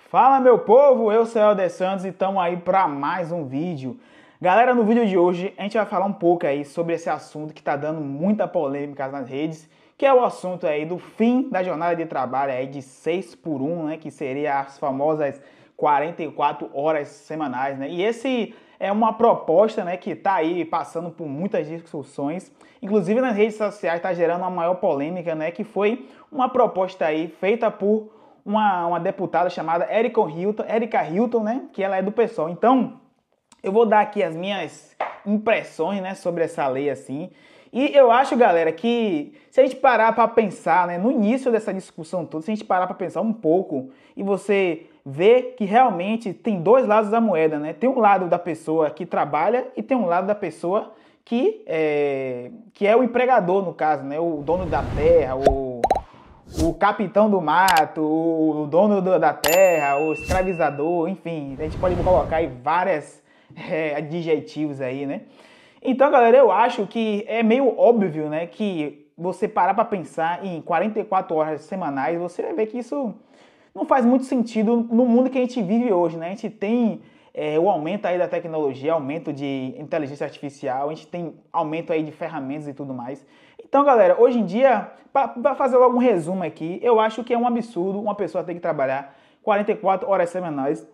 Fala meu povo, eu sou o Helder Santos e estamos aí para mais um vídeo. Galera, no vídeo de hoje a gente vai falar um pouco aí sobre esse assunto que está dando muita polêmica nas redes, que é o assunto aí do fim da jornada de trabalho aí de 6 por 1, né, que seria as famosas 44 horas semanais, né? E esse é uma proposta, né, que está aí passando por muitas discussões, inclusive nas redes sociais está gerando uma maior polêmica, né, que foi uma proposta aí feita por uma deputada chamada Erika Hilton, né, que ela é do PSOL. Então, eu vou dar aqui as minhas impressões, né, sobre essa lei assim. E eu acho, galera, que se a gente parar para pensar, né, no início dessa discussão toda, se a gente parar para pensar um pouco e você ver que realmente tem dois lados da moeda, né? Tem um lado da pessoa que trabalha e tem um lado da pessoa que é o empregador, no caso, né? O dono da terra, o capitão do mato, o dono da terra, o escravizador, enfim, a gente pode colocar aí vários adjetivos aí, né? Então, galera, eu acho que é meio óbvio, né, que você parar para pensar em 44 horas semanais, você vai ver que isso não faz muito sentido no mundo que a gente vive hoje, né? A gente tem o aumento aí da tecnologia, aumento de inteligência artificial, a gente tem aumento aí de ferramentas e tudo mais. Então, galera, hoje em dia, para fazer logo um resumo aqui, eu acho que é um absurdo uma pessoa ter que trabalhar 44 horas semanais.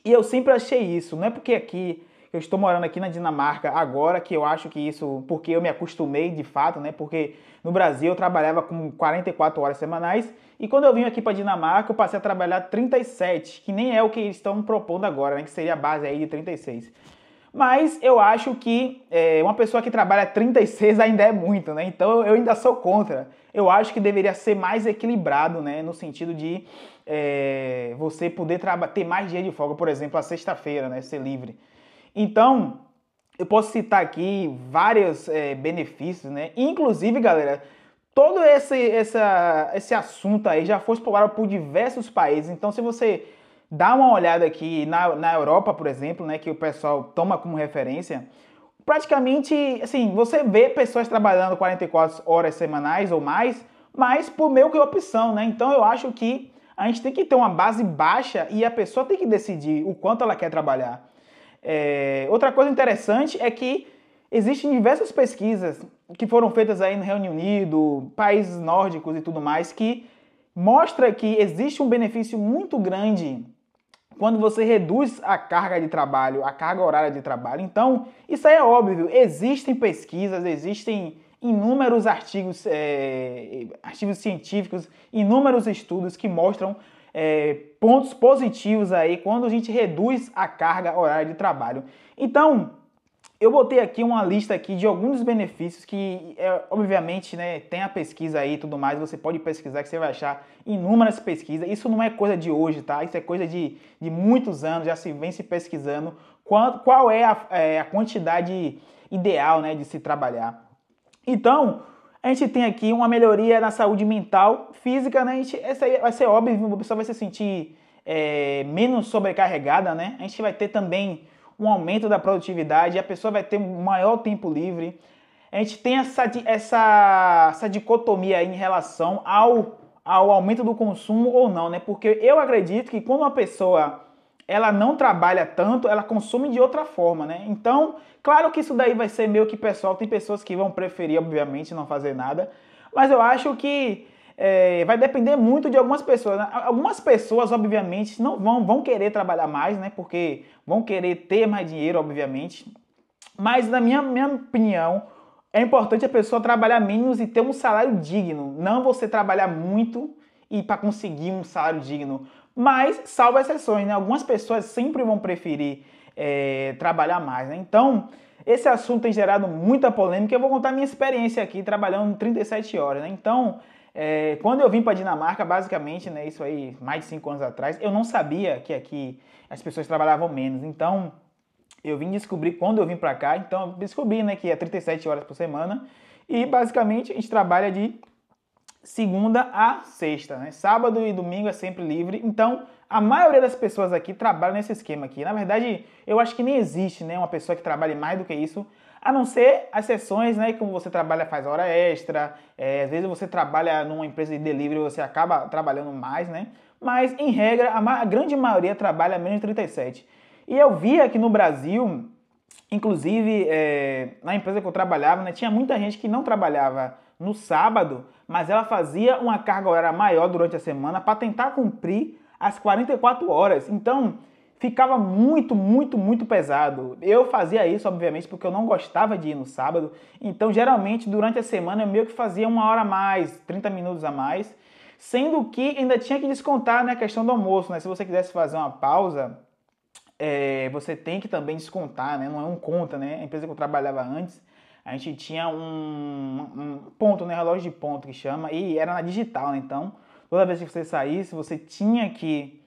E eu sempre achei isso, não é porque aqui eu estou morando aqui na Dinamarca agora que eu acho que isso, porque eu me acostumei de fato, né? Porque no Brasil eu trabalhava com 44 horas semanais e quando eu vim aqui para Dinamarca eu passei a trabalhar 37, que nem é o que eles estão propondo agora, né? Que seria a base aí de 36. Mas eu acho que uma pessoa que trabalha 36 ainda é muito, né? Então eu ainda sou contra. Eu acho que deveria ser mais equilibrado, né? No sentido de você poder ter mais dia de folga, por exemplo, a sexta-feira, né? Ser livre. Então, eu posso citar aqui vários benefícios, né? Inclusive, galera, todo esse assunto aí já foi explorado por diversos países. Então, se você dá uma olhada aqui na Europa, por exemplo, né, que o pessoal toma como referência, praticamente, assim, você vê pessoas trabalhando 44 horas semanais ou mais, mas por meio que opção, né? Então, eu acho que a gente tem que ter uma base baixa e a pessoa tem que decidir o quanto ela quer trabalhar. Outra coisa interessante é que existem diversas pesquisas que foram feitas aí no Reino Unido, países nórdicos e tudo mais, que mostra que existe um benefício muito grande quando você reduz a carga de trabalho, a carga horária de trabalho. Então, isso aí é óbvio, existem pesquisas, existem inúmeros artigos científicos, inúmeros estudos que mostram pontos positivos aí quando a gente reduz a carga horária de trabalho. Então, eu botei aqui uma lista aqui de alguns benefícios que, obviamente, né, tem a pesquisa aí e tudo mais, você pode pesquisar que você vai achar inúmeras pesquisas. Isso não é coisa de hoje, tá? Isso é coisa de muitos anos, já se vem se pesquisando qual é a quantidade ideal, né, de se trabalhar. Então, a gente tem aqui uma melhoria na saúde mental, física, né? Essa aí vai ser óbvio, a pessoa vai se sentir menos sobrecarregada, né? A gente vai ter também um aumento da produtividade, a pessoa vai ter um maior tempo livre. A gente tem essa dicotomia aí em relação ao aumento do consumo ou não, né? Porque eu acredito que quando uma pessoa ela não trabalha tanto, ela consome de outra forma, né? Então, claro que isso daí vai ser meio que pessoal, tem pessoas que vão preferir, obviamente, não fazer nada, mas eu acho que vai depender muito de algumas pessoas, né? Algumas pessoas, obviamente, não vão querer trabalhar mais, né? Porque vão querer ter mais dinheiro, obviamente, mas na minha opinião, é importante a pessoa trabalhar menos e ter um salário digno, não você trabalhar muito e para conseguir um salário digno. Mas, salvo exceções, né? Algumas pessoas sempre vão preferir trabalhar mais, né? Então, esse assunto tem gerado muita polêmica. Eu vou contar minha experiência aqui trabalhando 37 horas, né? Então, quando eu vim para Dinamarca, basicamente, né, isso aí, mais de 5 anos atrás, eu não sabia que aqui as pessoas trabalhavam menos. Então, eu vim descobrir quando eu vim para cá, então eu descobri, né, que é 37 horas por semana e basicamente a gente trabalha de segunda a sexta, né? Sábado e domingo é sempre livre. Então, a maioria das pessoas aqui trabalha nesse esquema aqui. Na verdade, eu acho que nem existe, né, uma pessoa que trabalhe mais do que isso, a não ser as sessões, né, como você trabalha, faz hora extra, às vezes você trabalha numa empresa de delivery, você acaba trabalhando mais, né? mas em regra a grande maioria trabalha menos de 37. E eu vi aqui no Brasil, inclusive na empresa que eu trabalhava, né, tinha muita gente que não trabalhava no sábado, mas ela fazia uma carga horária maior durante a semana para tentar cumprir as 44 horas. Então, ficava muito, muito, muito pesado. Eu fazia isso, obviamente, porque eu não gostava de ir no sábado. Então, geralmente, durante a semana, eu meio que fazia 1 hora a mais, 30 minutos a mais. Sendo que ainda tinha que descontar na questão do almoço, né? Se você quisesse fazer uma pausa, você tem que também descontar, né? Não é um conta, né? A empresa que eu trabalhava antes, a gente tinha um ponto, né? Relógio de ponto que chama, e era na digital, né? Então, toda vez que você saísse, você tinha que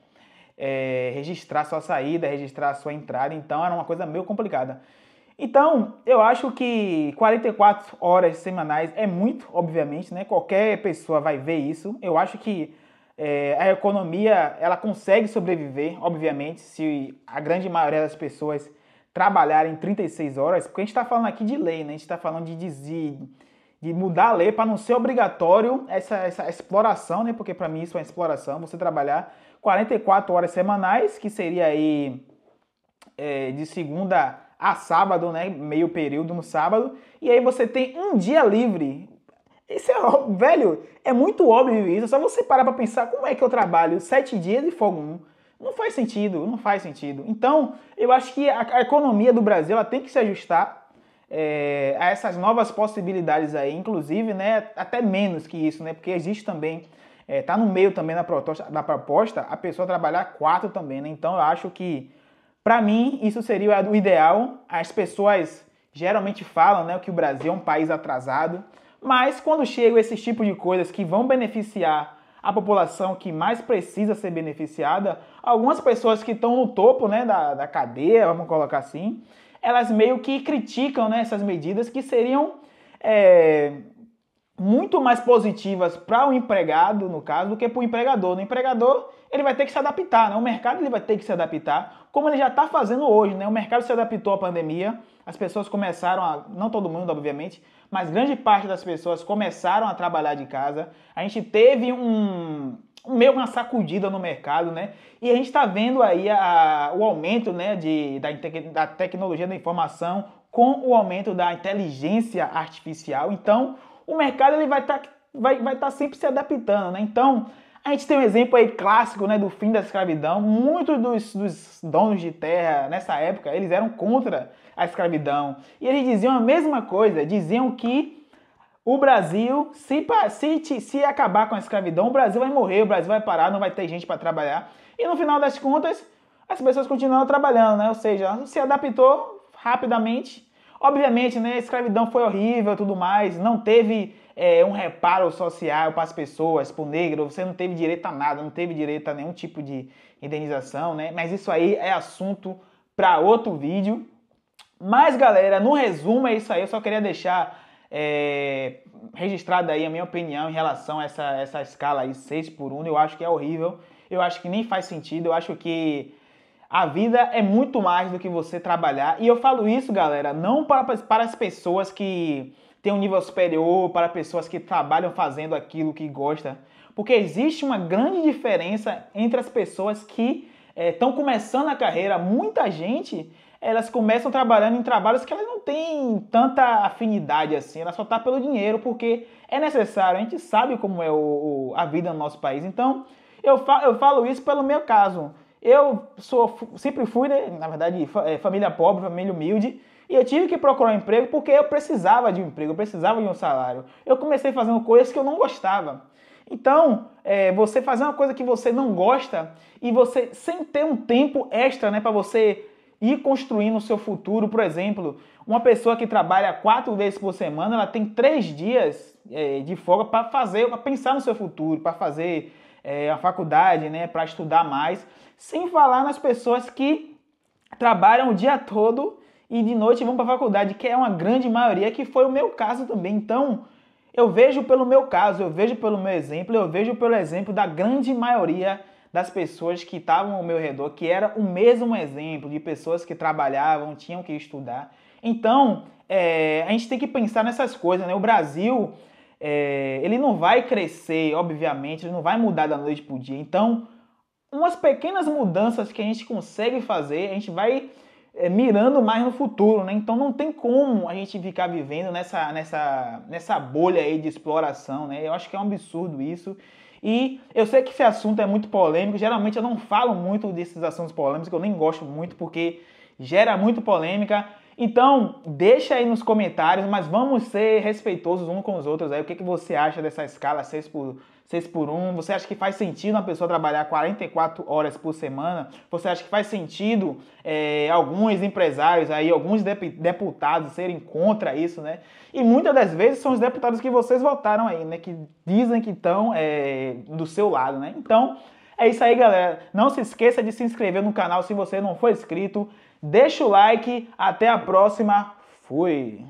registrar sua saída, registrar sua entrada, então era uma coisa meio complicada. Então, eu acho que 44 horas semanais é muito, obviamente, né? Qualquer pessoa vai ver isso. Eu acho que a economia, ela consegue sobreviver, obviamente, se a grande maioria das pessoas trabalharem 36 horas, porque a gente está falando aqui de lei, né? A gente está falando de mudar a lei para não ser obrigatório essa exploração, né? Porque para mim isso é uma exploração, você trabalhar 44 horas semanais, que seria aí de segunda a sábado, né? Meio período no sábado, e aí você tem um dia livre. Isso velho, é muito óbvio isso, é só você parar para pensar como é que eu trabalho 7 dias e folgo um. Não faz sentido, não faz sentido. Então, eu acho que a economia do Brasil ela tem que se ajustar a essas novas possibilidades aí, inclusive, né, até menos que isso, né, porque existe também, tá no meio também da proposta a pessoa trabalhar 4 também, né, então eu acho que, para mim, isso seria o ideal. As pessoas geralmente falam, né, que o Brasil é um país atrasado, mas quando chegam esses tipos de coisas que vão beneficiar a população que mais precisa ser beneficiada, algumas pessoas que estão no topo, né, da cadeia, vamos colocar assim, elas meio que criticam, né, essas medidas que seriam muito mais positivas para o empregado, no caso, do que para o empregador. No empregador, ele vai ter que se adaptar, né? O mercado ele vai ter que se adaptar, como ele já está fazendo hoje, né? O mercado se adaptou à pandemia, as pessoas começaram não todo mundo, obviamente, mas grande parte das pessoas começaram a trabalhar de casa. A gente teve meio uma sacudida no mercado, né? E a gente está vendo aí o aumento, né, da tecnologia da informação com o aumento da inteligência artificial. Então, o mercado ele vai estar sempre se adaptando, né? Então, a gente tem um exemplo aí clássico, né, do fim da escravidão. Muitos dos donos de terra nessa época, eles eram contra a escravidão. E eles diziam a mesma coisa, diziam que o Brasil, se acabar com a escravidão, o Brasil vai morrer, o Brasil vai parar, não vai ter gente para trabalhar. E no final das contas, as pessoas continuaram trabalhando, né? Ou seja, se adaptou rapidamente. Obviamente, né, a escravidão foi horrível e tudo mais, não teve um reparo social para as pessoas, para o negro, você não teve direito a nada, não teve direito a nenhum tipo de indenização, né? Mas isso aí é assunto para outro vídeo. Mas, galera, no resumo é isso aí, eu só queria deixar registrada aí a minha opinião em relação a essa escala aí, 6/1, eu acho que é horrível, eu acho que nem faz sentido, eu acho que a vida é muito mais do que você trabalhar. E eu falo isso, galera, não para as pessoas que têm um nível superior, para pessoas que trabalham fazendo aquilo que gostam. Porque existe uma grande diferença entre as pessoas que estão começando a carreira. Muita gente, elas começam trabalhando em trabalhos que elas não têm tanta afinidade assim. Ela só tá pelo dinheiro, porque é necessário. A gente sabe como é a vida no nosso país. Então, eu falo isso pelo meu caso. Eu sempre fui, né, na verdade, família pobre, família humilde, e eu tive que procurar um emprego porque eu precisava de um emprego, eu precisava de um salário. Eu comecei fazendo coisas que eu não gostava. Então, você fazer uma coisa que você não gosta e você, sem ter um tempo extra, né, para você ir construindo o seu futuro, por exemplo, uma pessoa que trabalha 4 vezes por semana, ela tem 3 dias de folga para pensar no seu futuro, para fazer a faculdade, né, para estudar mais. Sem falar nas pessoas que trabalham o dia todo e de noite vão para a faculdade, que é uma grande maioria, que foi o meu caso também. Então, eu vejo pelo meu caso, eu vejo pelo meu exemplo, eu vejo pelo exemplo da grande maioria das pessoas que estavam ao meu redor, que era o mesmo exemplo de pessoas que trabalhavam, tinham que estudar. Então, a gente tem que pensar nessas coisas, né? O Brasil, ele não vai crescer, obviamente, ele não vai mudar da noite para o dia. Então, umas pequenas mudanças que a gente consegue fazer, a gente vai mirando mais no futuro, né? Então não tem como a gente ficar vivendo nessa bolha aí de exploração, né? Eu acho que é um absurdo isso. E eu sei que esse assunto é muito polêmico, geralmente eu não falo muito desses assuntos polêmicos, que eu nem gosto muito, porque gera muito polêmica. Então, deixa aí nos comentários, mas vamos ser respeitosos uns com os outros aí. O que você acha dessa escala 6 por 1? Você acha que faz sentido uma pessoa trabalhar 44 horas por semana? Você acha que faz sentido alguns empresários aí, alguns deputados serem contra isso, né? E muitas das vezes são os deputados que vocês votaram aí, né? Que dizem que estão do seu lado, né? Então, é isso aí, galera. Não se esqueça de se inscrever no canal se você não for inscrito. Deixa o like. Até a próxima. Fui!